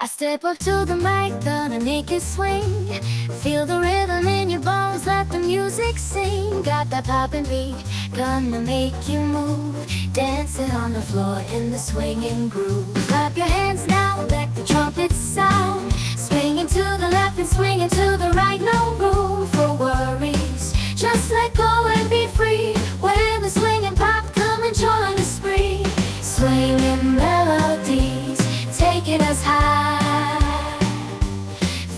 I step up to the mic, gonna make it swing. Feel the rhythm in your bones, let the music sing. Got that poppin' beat, gonna make you move. Dancing on the floor in the swinging groove. Clap your hands now, let the trumpets sound. Swinging to the left and swinging to the right, no room for worries. Just let go and be free. When the swinging pop, come and join the spree. Swinging melodies, taking us high.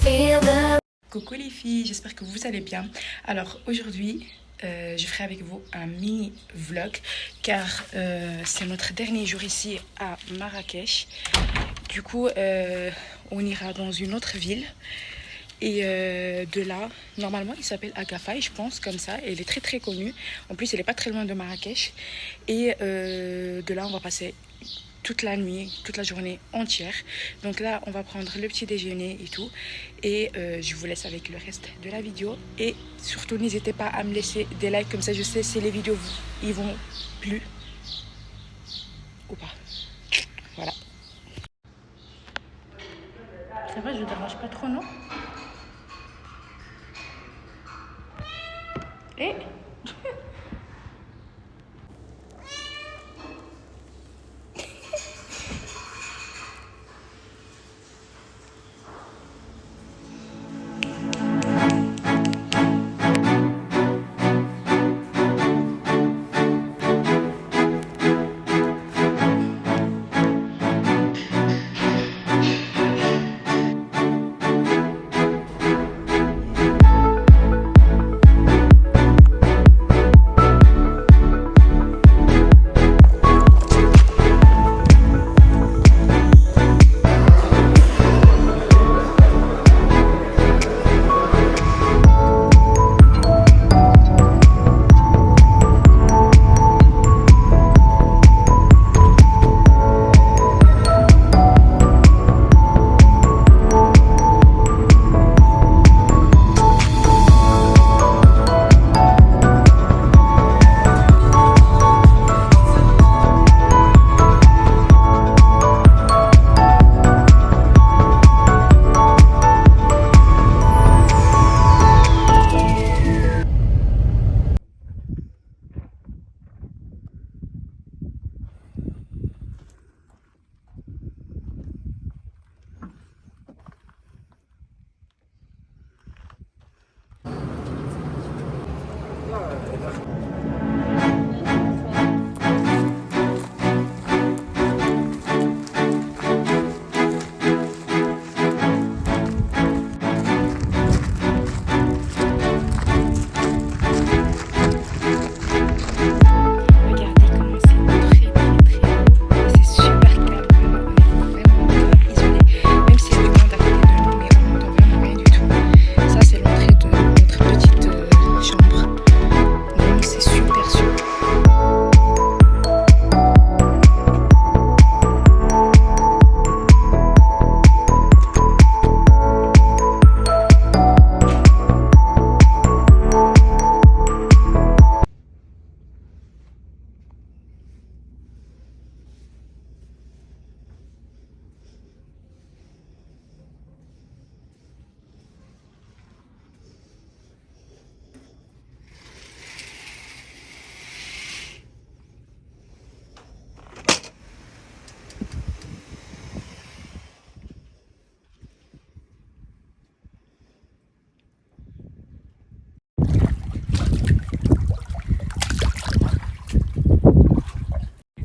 Feel the... Coucou les filles, j'espère que vous allez bien. Alors aujourd'hui, je ferai avec vous un mini vlog car c'est notre dernier jour ici à Marrakech. Du coup, on ira dans une autre ville. Et de là, normalement, il s'appelle Agafay, je pense, comme ça. Et elle est très très connue. En plus, elle n'est pas très loin de Marrakech. Et de là, on va passer toute la nuit, toute la journée entière. Donc là, on va prendre le petit déjeuner et tout. Et je vous laisse avec le reste de la vidéo. Et surtout, n'hésitez pas à me laisser des likes. Comme ça, je sais si les vidéos, ils vont plus ou pas. Voilà. Ça va, je ne dérange pas trop, non? Et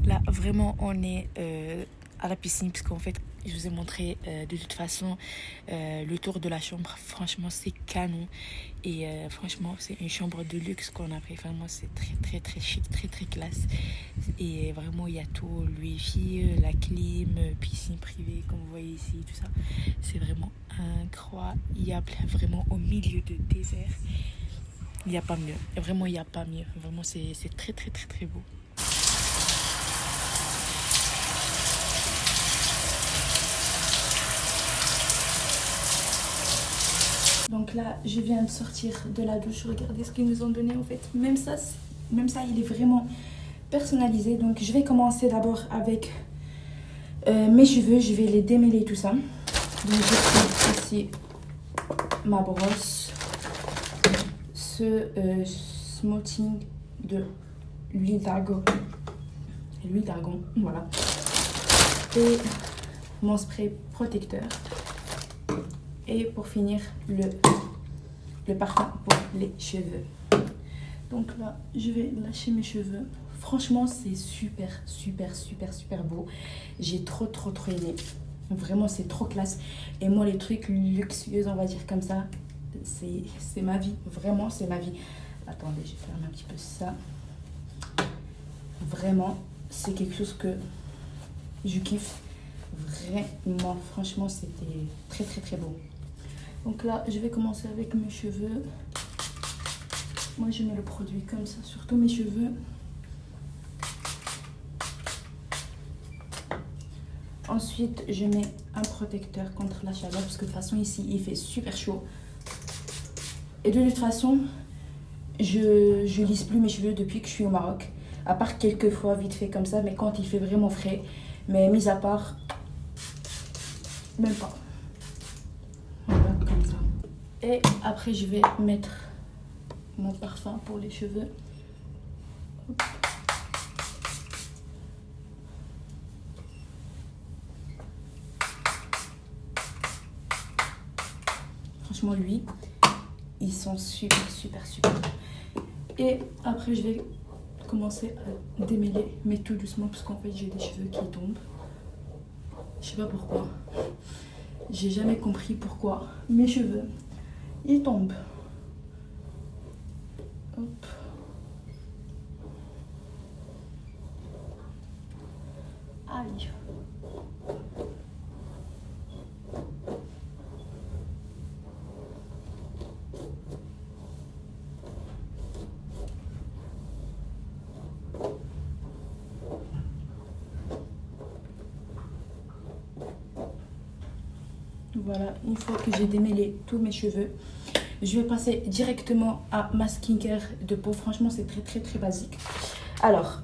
là, vraiment, on est à la piscine, parce qu'en fait, je vous ai montré de toute façon le tour de la chambre. Franchement, c'est canon. Et franchement, c'est une chambre de luxe qu'on a pris. Vraiment, c'est très, très, très chic, très, très classe. Et vraiment, il y a tout, le wifi, la clim, piscine privée, comme vous voyez ici, tout ça. C'est vraiment incroyable. Vraiment, au milieu de désert. Il n'y a pas mieux. Vraiment, il n'y a pas mieux. Vraiment, c'est très, très, très, très beau. Donc là, je viens de sortir de la douche. Regardez ce qu'ils nous ont donné en fait. Même ça, il est vraiment personnalisé. Donc je vais commencer d'abord avec mes cheveux. Je vais les démêler tout ça. Donc j'ai pris ici ma brosse, ce smoothing de l'huile d'argan, voilà, et mon spray protecteur, et pour finir le parfum pour les cheveux. Donc là je vais lâcher mes cheveux. Franchement c'est super beau, j'ai trop aimé, vraiment c'est trop classe. Et moi les trucs luxueux, on va dire comme ça, c'est ma vie, vraiment c'est ma vie. Attendez, je ferme un petit peu ça. Vraiment c'est quelque chose que je kiffe vraiment, franchement c'était très beau. Donc là je vais commencer avec mes cheveux. Moi je mets le produit comme ça sur tous mes cheveux. Ensuite je mets un protecteur contre la chaleur parce que de toute façon ici il fait super chaud. Et de toute façon je lisse plus mes cheveux depuis que je suis au Maroc. À part quelques fois vite fait comme ça, mais quand il fait vraiment frais. Mais mis à part, même pas. Voilà, comme ça. Et après je vais mettre mon parfum pour les cheveux. Hop. Franchement lui, ils sont super. Et après je vais commencer à démêler, mais tout doucement parce qu'en fait j'ai des cheveux qui tombent. Je sais pas pourquoi. J'ai jamais compris pourquoi mes cheveux ils tombent. Hop. Aïe. Voilà, une fois que j'ai démêlé tous mes cheveux, je vais passer directement à ma skincare de peau. Franchement, c'est très basique. Alors,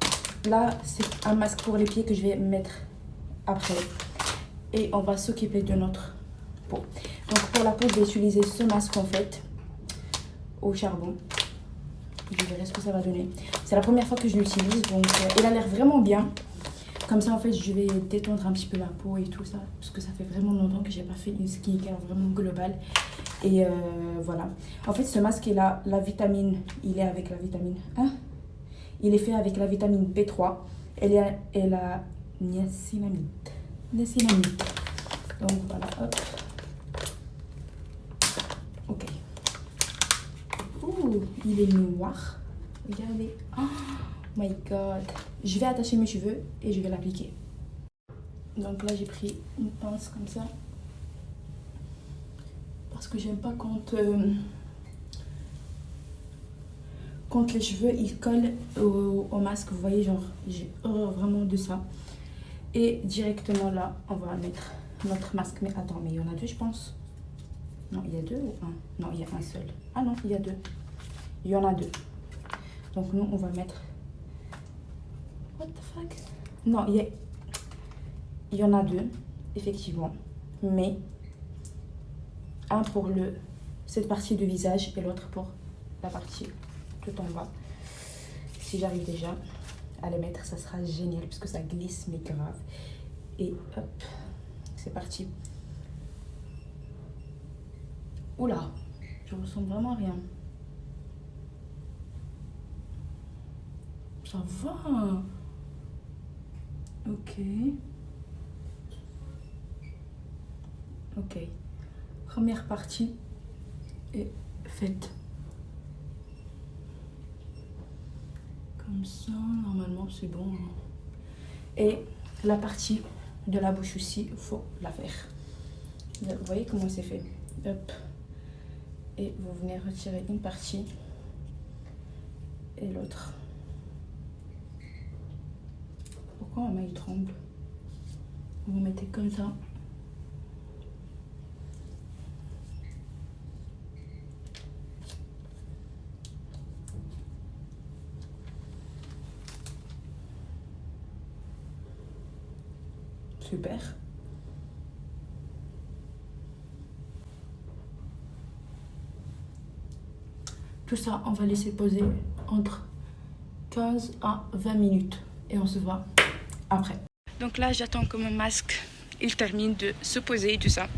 là, c'est un masque pour les pieds que je vais mettre après. Et on va s'occuper de notre peau. Donc, pour la peau, je vais utiliser ce masque en fait, au charbon. Je verrai ce que ça va donner. C'est la première fois que je l'utilise, donc il a l'air vraiment bien. Comme ça, en fait, je vais détendre un petit peu la peau et tout ça. Parce que ça fait vraiment longtemps que j'ai pas fait une skincare vraiment globale. Et voilà. En fait, ce masque, il a la vitamine... Il est avec la vitamine... Hein? Il est fait avec la vitamine B3. Et la niacinamide. Donc, voilà. Hop. Ok. Ouh, il est noir. Regardez. Oh my god. Je vais attacher mes cheveux et je vais l'appliquer. Donc là j'ai pris une pince comme ça. Parce que j'aime pas quand les cheveux ils collent au masque. Vous voyez, genre j'ai horreur vraiment de ça. Et directement là on va mettre notre masque. Mais attends, mais il y en a deux je pense. Non, il y a deux ou un? Non, il y a un seul. Ah non, il y a deux. Il y en a deux. Donc nous on va mettre... What the fuck? Non, il y en a deux, effectivement. Mais un pour cette partie du visage et l'autre pour la partie tout en bas. Si j'arrive déjà à les mettre, ça sera génial puisque ça glisse mais grave. Et hop, c'est parti. Oula, je ressens vraiment rien. Ça va. Ok. Ok. Première partie est faite. Comme ça, normalement c'est bon. Et la partie de la bouche aussi, il faut la faire. Vous voyez comment c'est fait. Hop. Et vous venez retirer une partie et l'autre. Pourquoi ma main il tremble? Vous mettez comme ça. Super. Tout ça, on va laisser poser entre 15 à 20 minutes. Et on se voit après. Donc là, j'attends que mon masque, il termine de se poser et tout ça.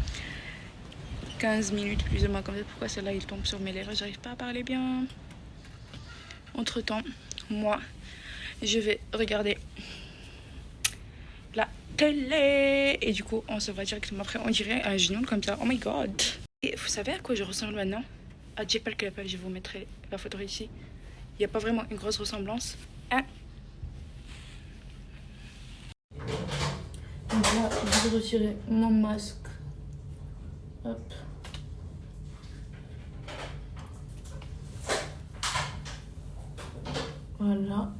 15 minutes plus ou moins comme ça. Pourquoi celle-là, il tombe sur mes lèvres? J'arrive pas à parler bien. Entre-temps, moi, je vais regarder la télé. Et du coup, on se voit directement après. On dirait un genou comme ça. Oh my god. Et vous savez à quoi je ressemble maintenant? À J.P. Club. Je vous mettrai la photo ici. Il n'y a pas vraiment une grosse ressemblance. Hein? Donc là, je vais retirer mon masque. Hop. Voilà.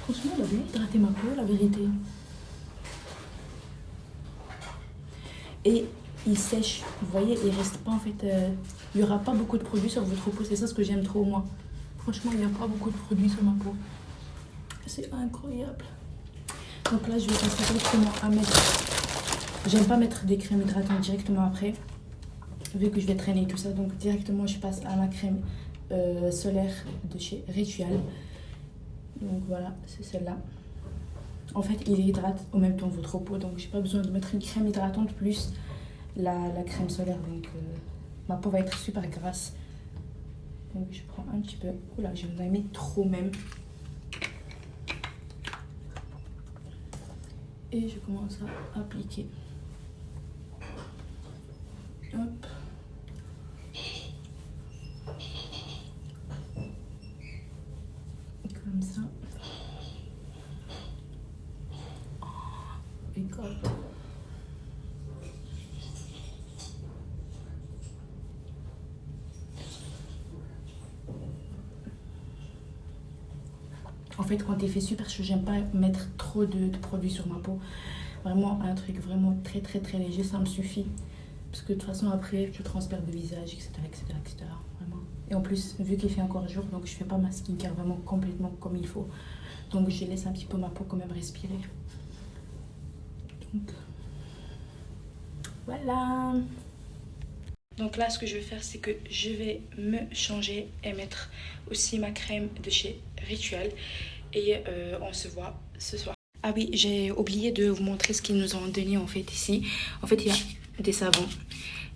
Franchement, elle a bien hydraté ma peau, la vérité. Et il sèche, vous voyez, il reste pas en fait. Il n'y aura pas beaucoup de produits sur votre peau, c'est ça ce que j'aime trop moi. Franchement, il n'y a pas beaucoup de produits sur ma peau. C'est incroyable. Donc là, je vais passer directement à mettre. J'aime pas mettre des crèmes hydratantes directement après, vu que je vais traîner tout ça. Donc directement, je passe à ma crème solaire de chez Ritual. Donc voilà, c'est celle-là. En fait, il hydrate en même temps votre peau, donc j'ai pas besoin de mettre une crème hydratante plus la crème solaire. Donc ma peau va être super grasse. Donc je prends un petit peu. Oula, je vais en mis trop même. Et je commence à appliquer. Hop. Comme ça. Oh my god. En fait, quand il fait super chaud, j'aime pas mettre trop de produits sur ma peau. Vraiment un truc vraiment très très très léger, ça me suffit. Parce que de toute façon après, tu transpires de visage, etc. Vraiment. Et en plus, vu qu'il fait encore jour, donc je fais pas ma skincare vraiment complètement comme il faut. Donc je laisse un petit peu ma peau quand même respirer. Donc voilà. Donc là, ce que je vais faire, c'est que je vais me changer et mettre aussi ma crème de chez Ritual. Et on se voit ce soir. Ah oui, j'ai oublié de vous montrer ce qu'ils nous ont donné en fait ici. En fait, il y a des savons.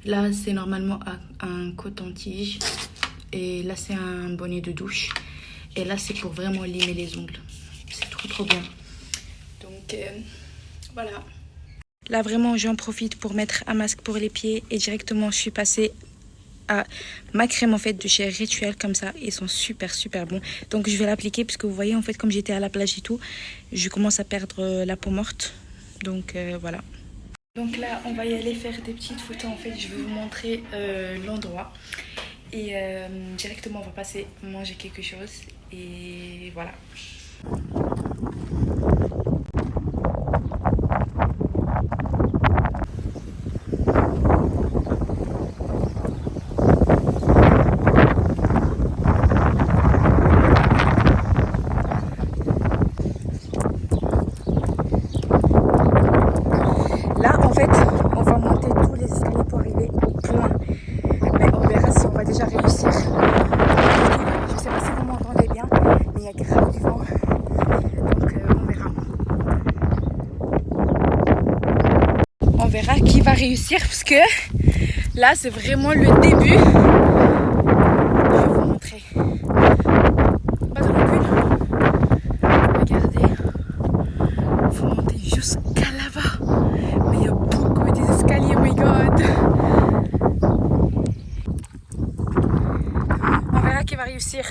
Là, c'est normalement un coton-tige. Et là, c'est un bonnet de douche. Et là, c'est pour vraiment limer les ongles. C'est trop trop bien. Donc, voilà. Là, vraiment, j'en profite pour mettre un masque pour les pieds. Et directement, je suis passée à ma crème en fait de chez Ritual comme ça. Ils sont super super bons. Donc, je vais l'appliquer parce que vous voyez, en fait, comme j'étais à la plage et tout, je commence à perdre la peau morte. Donc, voilà. Donc là, on va y aller faire des petites photos. En fait, je vais vous montrer l'endroit. Et directement, on va passer manger quelque chose. Et voilà. Là, en fait, on va monter tous les escaliers pour arriver au point. Mais on verra si on va déjà réussir. Je sais pas si vous m'entendez bien, mais il y a grave du vent. Donc, on verra. On verra qui va réussir parce que là, c'est vraiment le début. Je vais vous montrer. Pas de recul. Regardez. Faut monter jusqu'à là-bas. Mais il y a beaucoup des escaliers, oh my god. On verra qui va réussir.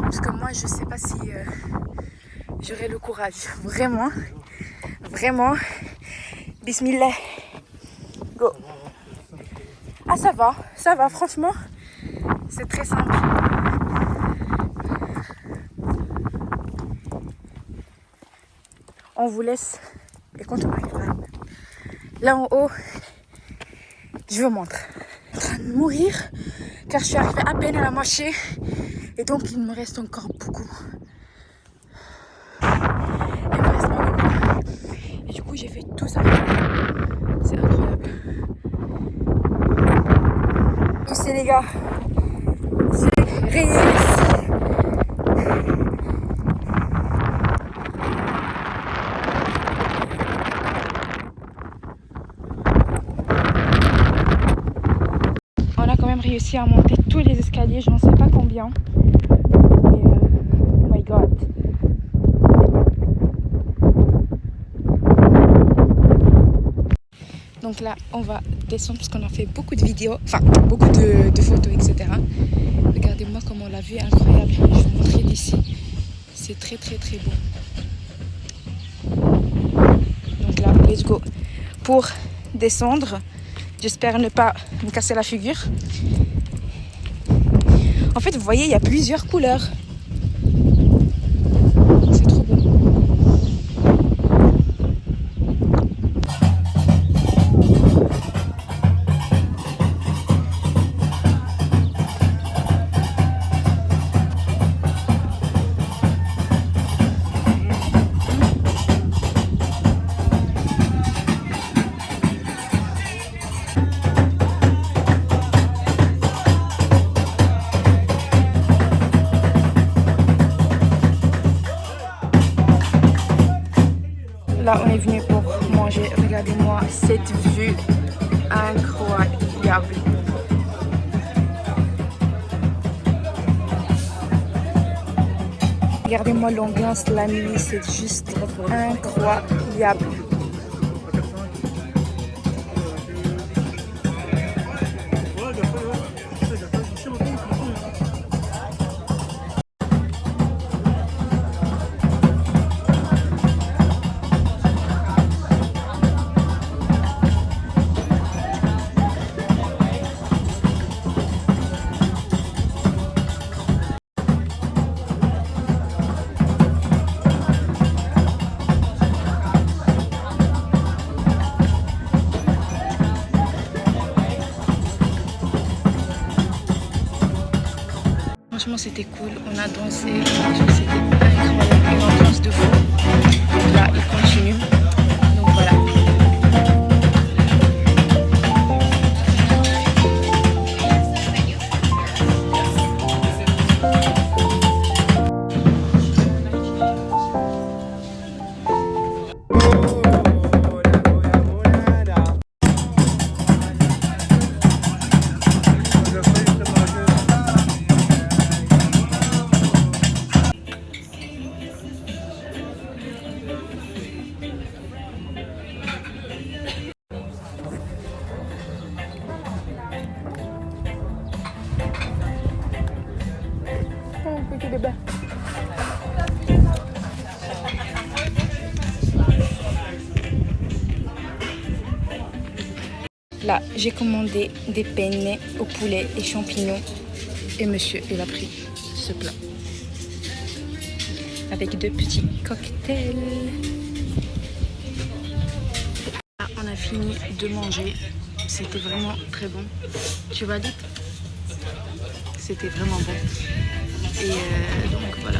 Parce que moi, je sais pas si j'aurai le courage. Vraiment. Vraiment. Bismillah. Go. Ah, ça va, franchement. C'est très simple. On vous laisse. Et quand on arrivera là en haut, je vous montre. Je suis en train de mourir car je suis arrivée à peine à la moitié. Et donc, il me reste encore beaucoup. Il me reste beaucoup. Et du coup, j'ai fait tout ça. réussi les gars. J'ai réussi. On a quand même réussi à monter tous les escaliers, je n'en sais pas combien. Mais oh my god. Donc là, on va descendre parce qu'on a fait beaucoup de vidéos, enfin beaucoup de photos, etc. Regardez-moi comment la vue est incroyable. Je vais vous montrer d'ici. C'est très très très beau. Donc là, let's go. Pour descendre, j'espère ne pas me casser la figure. En fait, vous voyez, il y a plusieurs couleurs. C'est trop beau. Là, on est venu pour manger. Regardez-moi cette vue incroyable. Regardez-moi l'ambiance la nuit, c'est juste incroyable. Franchement, c'était cool. On a dansé. C'était incroyable. Une ambiance de fou. Donc là, il continue. Donc voilà. Petit bébé. Là, j'ai commandé des penne au poulet et champignons. Et monsieur, il a pris ce plat. Avec 2 petits cocktails. Là, on a fini de manger. C'était vraiment très bon. Tu valides? C'était vraiment bon. Et donc voilà.